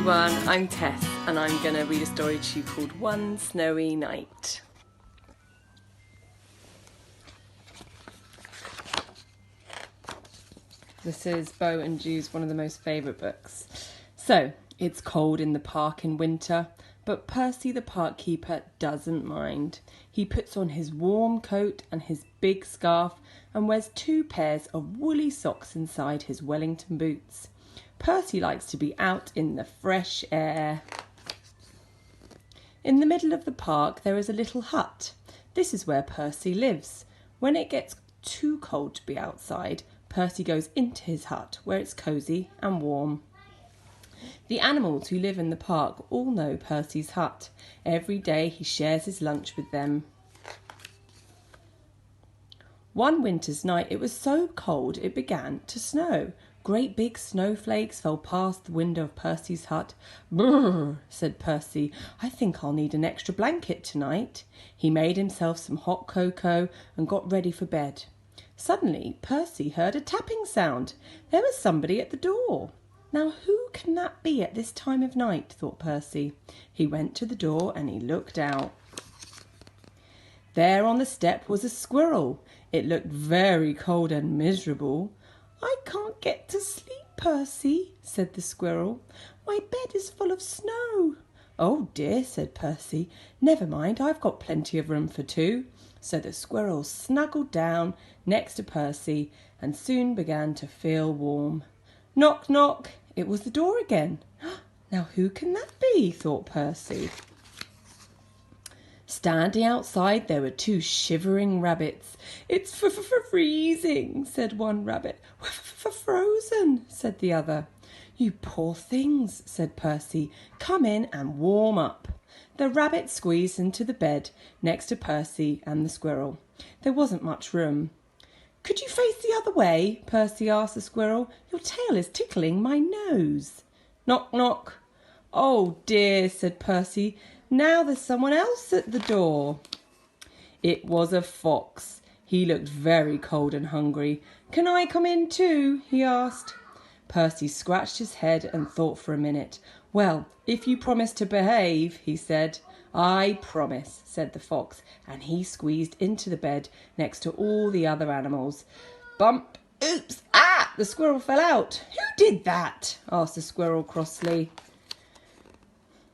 everyone, I'm Tess and I'm going to read a story to you called One Snowy Night. This is Beau and Jude's one of the most favourite books. So, it's cold in the park in winter, but Percy the park keeper doesn't mind. He puts on his warm coat and his big scarf and wears 2 pairs of woolly socks inside his Wellington boots. Percy likes to be out in the fresh air. In the middle of the park there is a little hut. This is where Percy lives. When it gets too cold to be outside, Percy goes into his hut where it's cosy and warm. The animals who live in the park all know Percy's hut. Every day he shares his lunch with them. One winter's night it was so cold it began to snow. Great big snowflakes fell past the window of Percy's hut. "Brrr," said Percy, "I think I'll need an extra blanket tonight." He made himself some hot cocoa and got ready for bed. Suddenly Percy heard a tapping sound. There was somebody at the door. Now who can that be at this time of night, thought Percy. He went to the door and he looked out. There on the step was a squirrel. It looked very cold and miserable. "I can't get to sleep, Percy," said the squirrel. "My bed is full of snow." "Oh dear," said Percy. "Never mind, I've got plenty of room for 2. So the squirrel snuggled down next to Percy and soon began to feel warm. Knock, knock. It was the door again. Now who can that be, thought Percy. Standing outside there were 2 shivering rabbits. "It's freezing," said one rabbit. "Frozen," said the other. "You poor things," said Percy. "Come in and warm up." The rabbit squeezed into the bed next to Percy and the squirrel. There wasn't much room. "Could you face the other way?" Percy asked the squirrel. "Your tail is tickling my nose." Knock, knock. "Oh dear," said Percy. "Now there's someone else at the door." It was a fox. He looked very cold and hungry. "Can I come in too?" he asked. Percy scratched his head and thought for a minute. "Well, if you promise to behave," he said. "I promise," said the fox, and he squeezed into the bed next to all the other animals. Bump! Oops! Ah! The squirrel fell out. "Who did that?" asked the squirrel crossly.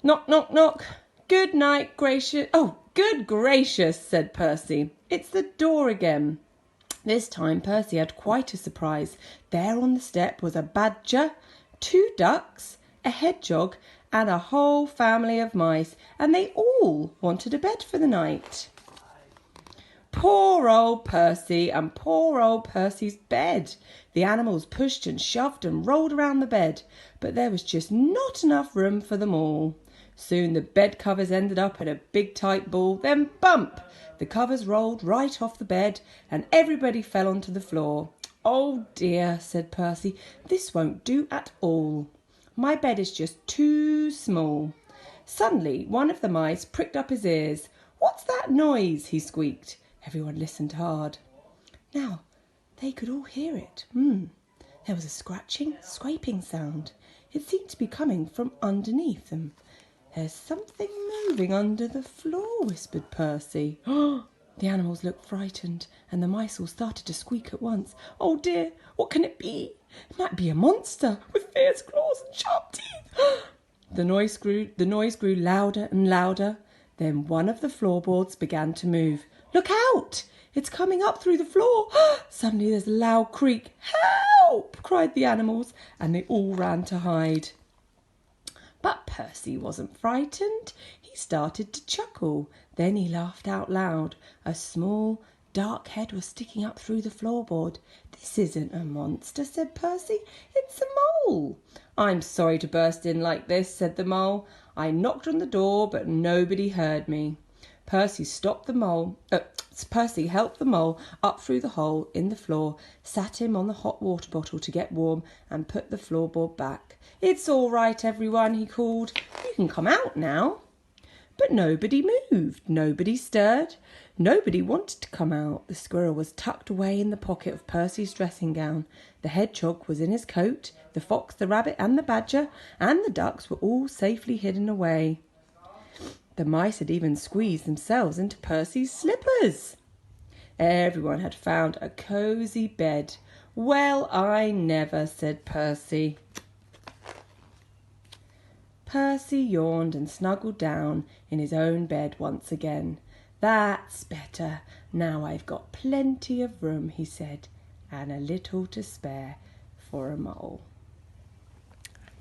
Knock, knock, knock. "Good night, gracious." "Oh, good gracious," said Percy. "It's the door again." This time Percy had quite a surprise. There on the step was a badger, 2 ducks, a hedgehog, and a whole family of mice, and they all wanted a bed for the night. Poor old Percy and poor old Percy's bed. The animals pushed and shoved and rolled around the bed, but there was just not enough room for them all. Soon the bed covers ended up in a big tight ball, then bump! The covers rolled right off the bed and everybody fell onto the floor. "Oh dear," said Percy, "this won't do at all. My bed is just too small." Suddenly one of the mice pricked up his ears. "What's that noise?" he squeaked. Everyone listened hard. Now they could all hear it. There was a scratching, scraping sound. It seemed to be coming from underneath them. "There's something moving under the floor," whispered Percy. The animals looked frightened and the mice all started to squeak at once. "Oh dear, what can it be? It might be a monster with fierce claws and sharp teeth." The noise grew louder and louder. Then one of the floorboards began to move. "Look out! It's coming up through the floor." Suddenly there's a loud creak. "Help!" cried the animals, and they all ran to hide. But Percy wasn't frightened. He started to chuckle. Then he laughed out loud. A small, dark head was sticking up through the floorboard. "This isn't a monster," said Percy. "It's a mole." "I'm sorry to burst in like this," said the mole. "I knocked on the door, but nobody heard me." Percy helped the mole up through the hole in the floor, sat him on the hot water bottle to get warm, and put the floorboard back. "It's all right, everyone," he called. "You can come out now." But nobody moved, nobody stirred. Nobody wanted to come out. The squirrel was tucked away in the pocket of Percy's dressing gown. The hedgehog was in his coat. The fox, the rabbit and the badger and the ducks were all safely hidden away. The mice had even squeezed themselves into Percy's slippers. Everyone had found a cosy bed. Well, I never, said Percy. Percy yawned and snuggled down in his own bed once again. That's better. Now I've got plenty of room, he said, and a little to spare for a mole.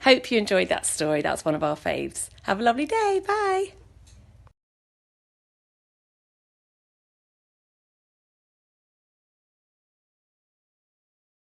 Hope you enjoyed that story. That's one of our faves. Have a lovely day. Bye.